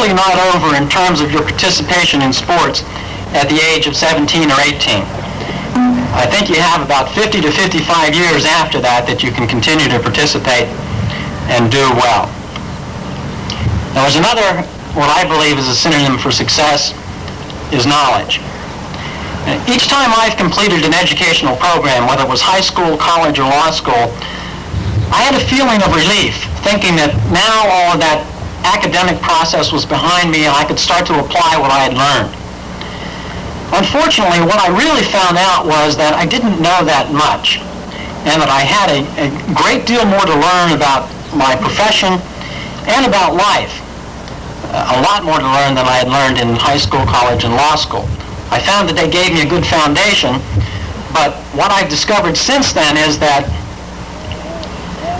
clearly not over in terms of your participation in sports at the age of 17 or 18. I think you have about 50 to 55 years after that you can continue to participate and do well. Now, there's another, what I believe is a synonym for success, is knowledge. Each time I've completed an educational program, whether it was high school, college, or law school, I had a feeling of relief, thinking that now all of that academic process was behind me and I could start to apply what I had learned. Unfortunately, what I really found out was that I didn't know that much, and that I had a great deal more to learn about my profession and about life. A lot more to learn than I had learned in high school, college, and law school. I found that they gave me a good foundation, but what I've discovered since then is that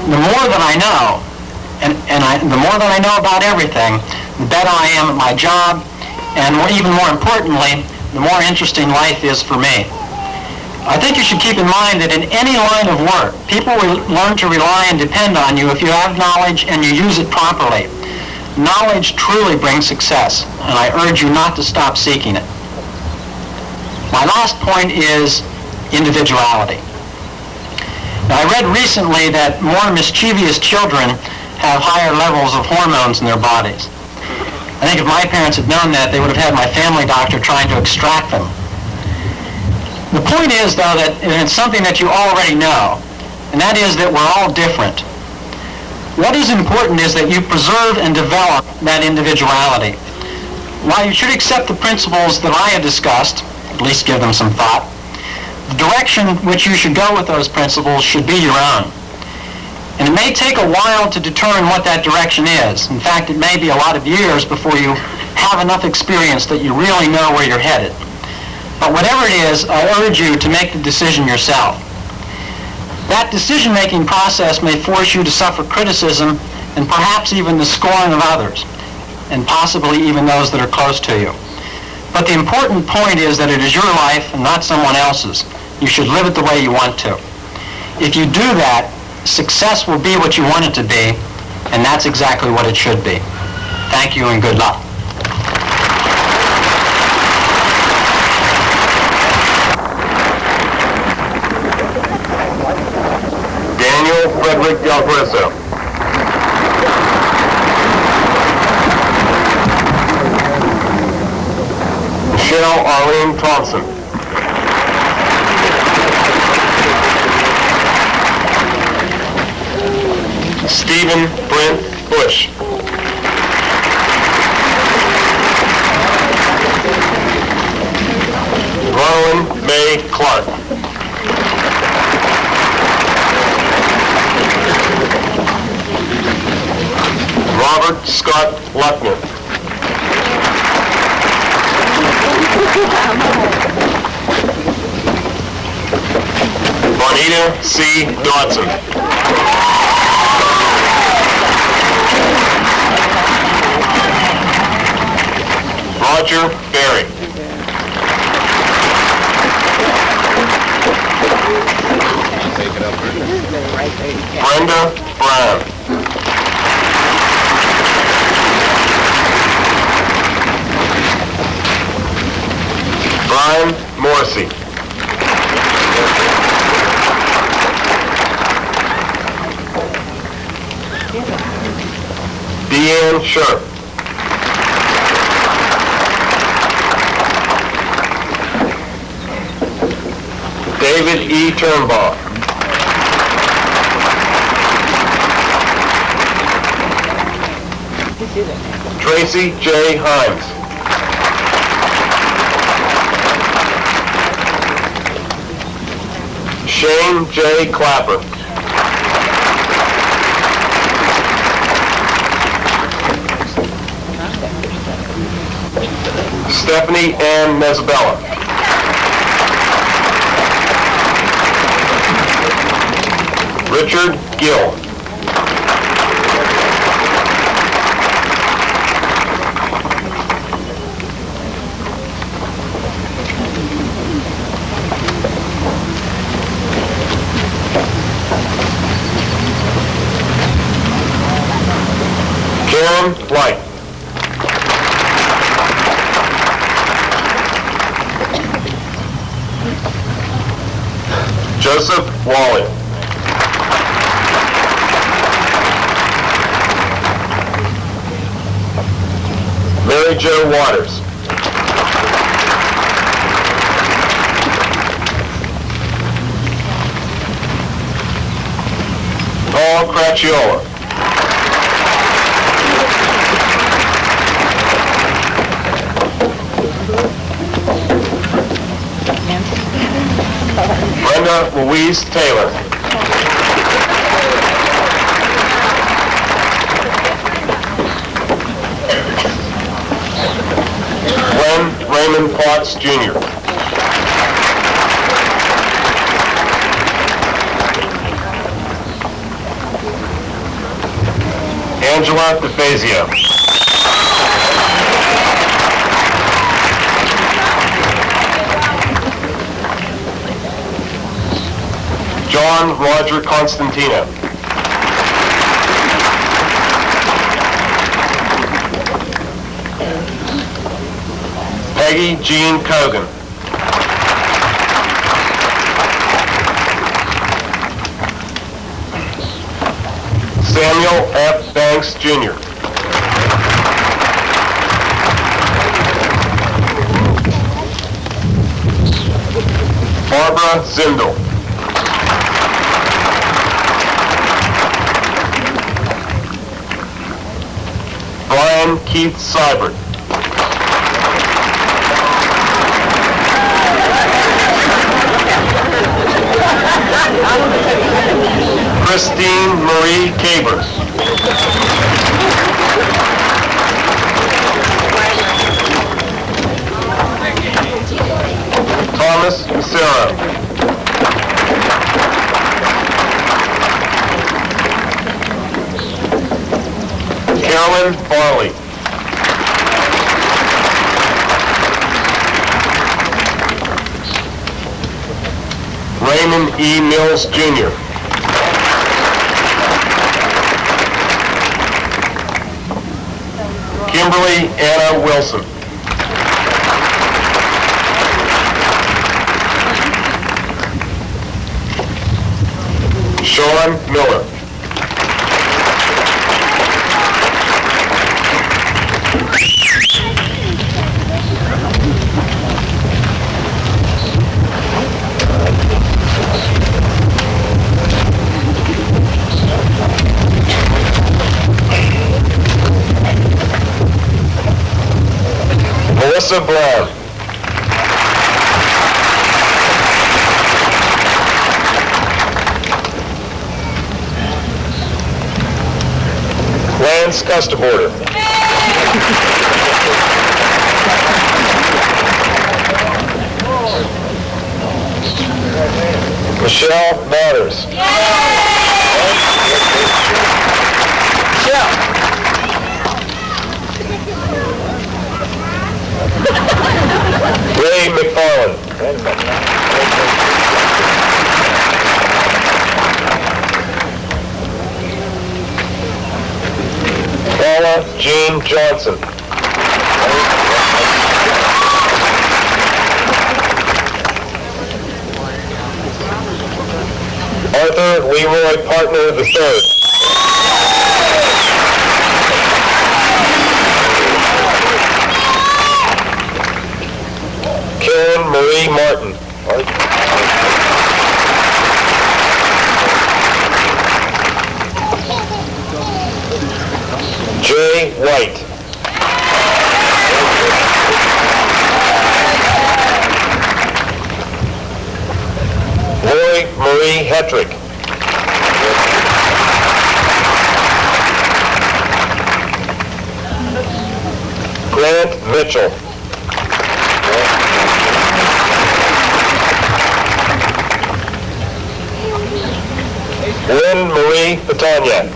the more that I know, the more that I know about everything, the better I am at my job, and even more importantly, the more interesting life is for me. I think you should keep in mind that in any line of work, people will learn to rely and depend on you if you have knowledge and you use it properly. Knowledge truly brings success, and I urge you not to stop seeking it. My last point is individuality. Now, I read recently that more mischievous children have higher levels of hormones in their bodies. I think if my parents had known that, they would have had my family doctor trying to extract them. The point is, though, that it's something that you already know, and that is that we're all different. What is important is that you preserve and develop that individuality. While you should accept the principles that I have discussed, at least give them some thought, the direction which you should go with those principles should be your own. And it may take a while to determine what that direction is. In fact, it may be a lot of years before you have enough experience that you really know where you're headed. But whatever it is, I urge you to make the decision yourself. That decision-making process may force you to suffer criticism and perhaps even the scorn of others, and possibly even those that are close to you. But the important point is that it is your life and not someone else's. You should live it the way you want to. If you do that, success will be what you want it to be, and that's exactly what it should be. Thank you and good luck. Daniel Frederick Del Preso. Michelle Arlene Thompson. Stephen Brent Bush. Ronald May Clark. Robert Scott Luckner. Bonita C. Dodson. Roger Berry. Brenda Brown. Brian Morrissey. Deanne Sharp. David E. Turnbaugh. Tracy J. Himes. Shane J. Clapper. Stephanie Ann Mesabella. Richard Gill. Karen White. Joseph Wally. Mary Jo Waters. Paul Cracchiola. Brenda Louise Taylor. Glenn Raymond Potts Jr. Angela DeFazio. John Roger Constantino. Peggy Jean Cogan. Samuel F. Banks Jr. Barbara Zindel. Brian Keith Seibert. Christine Marie Caber. Thomas Macero. Carolyn Farley. Raymond E. Mills Jr. Kimberly Anna Wilson. Sean Miller. Melissa Brown. Lance Custaborder. Michelle Matters. Michelle. Ray McFarland. Paula Jean Johnson. Arthur Leroy Partner III. Karen Marie Martin. Jay White. Lori Marie Hetrick. Grant Mitchell. Lynn Marie Petagna.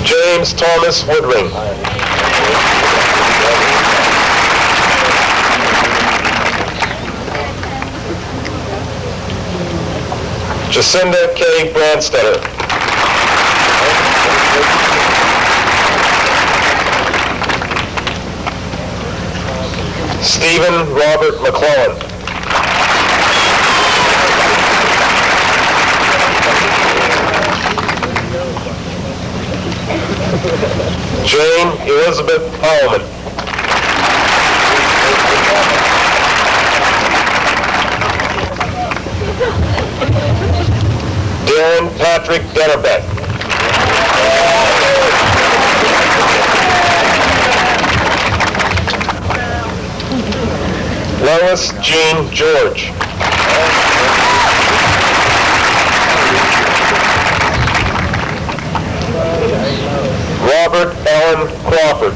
James Thomas Woodring. Jacinda K. Brandstetter. Stephen Robert McClellan. Jane Elizabeth Heilman. Darren Patrick Dennerbeck. Lois Jean George. Robert Allen Crawford.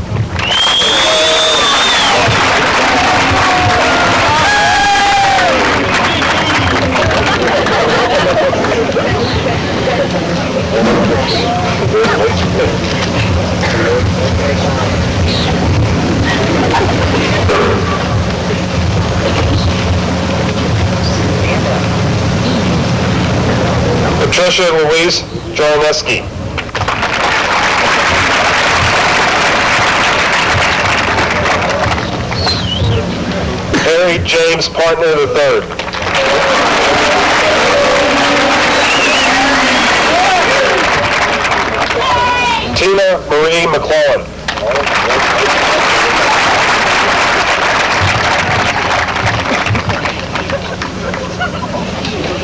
Patricia Louise Jarneski. Harry James Partner III. Tina Marie McClellan.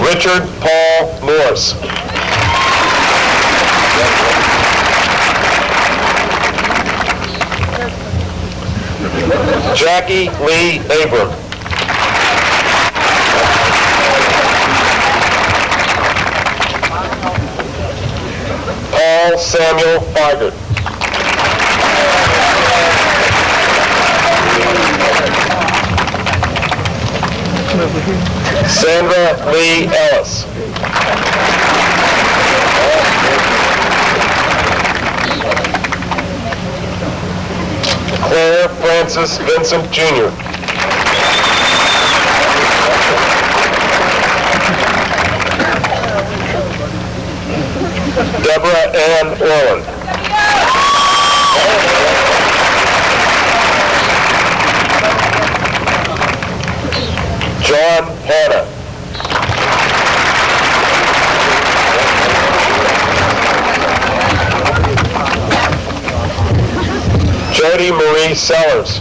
Richard Paul Norris. Jackie Lee Abram. Paul Samuel Figert. Sandra Lee Ellis. Claire Francis Vincent Jr. Deborah Ann Orland. John Hanna. Jody Marie Sellers.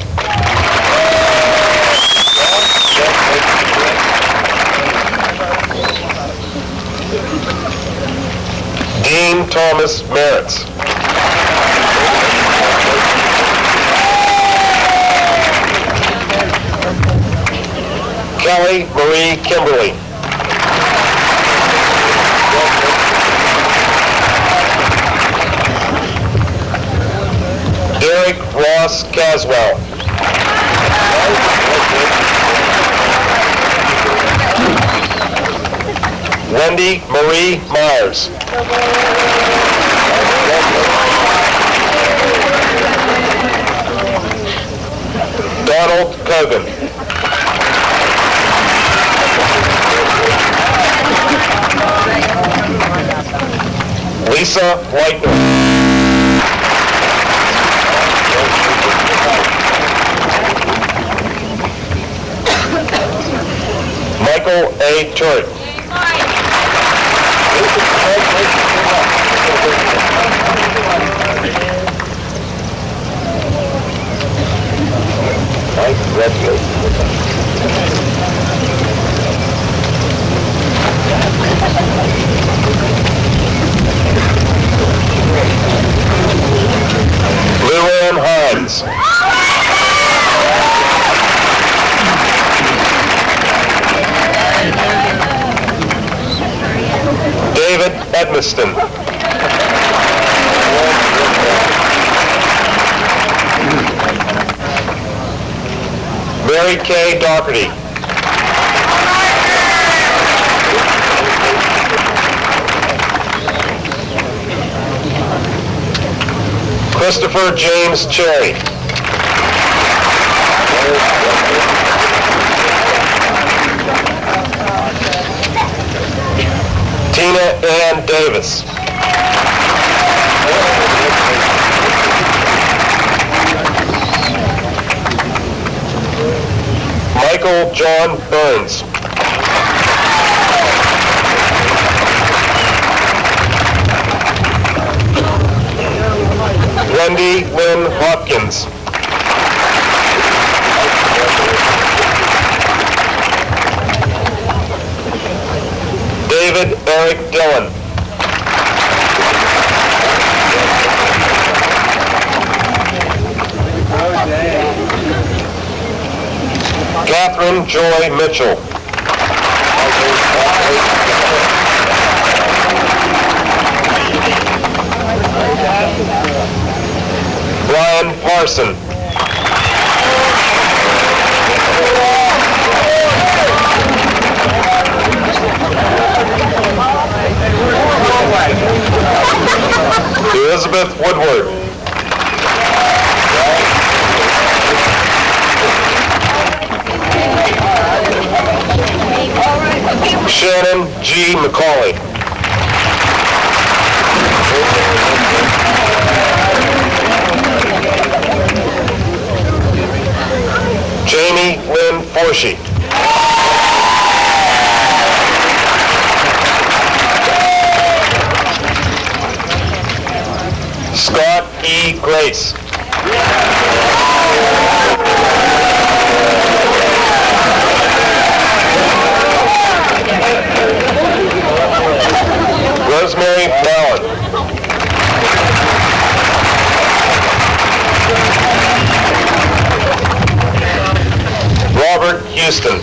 Dean Thomas Merritz. Kelly Marie Kimberly. Derek Ross Caswell. Wendy Marie Myers. Donald Kogan. Lisa Leitner. Michael A. Turret. Luann Hines. David Edmiston. Mary Kay Doherty. Christopher James Cherry. Tina Ann Davis. Michael John Burns. Wendy Lynn Hopkins. David Eric Dillon. Catherine Joy Mitchell. Brian Parson. Elizabeth Woodward. Shannon G. McCauley. Jamie Lynn Forshey. Scott E. Grace. Rosemary Mallon. Robert Houston.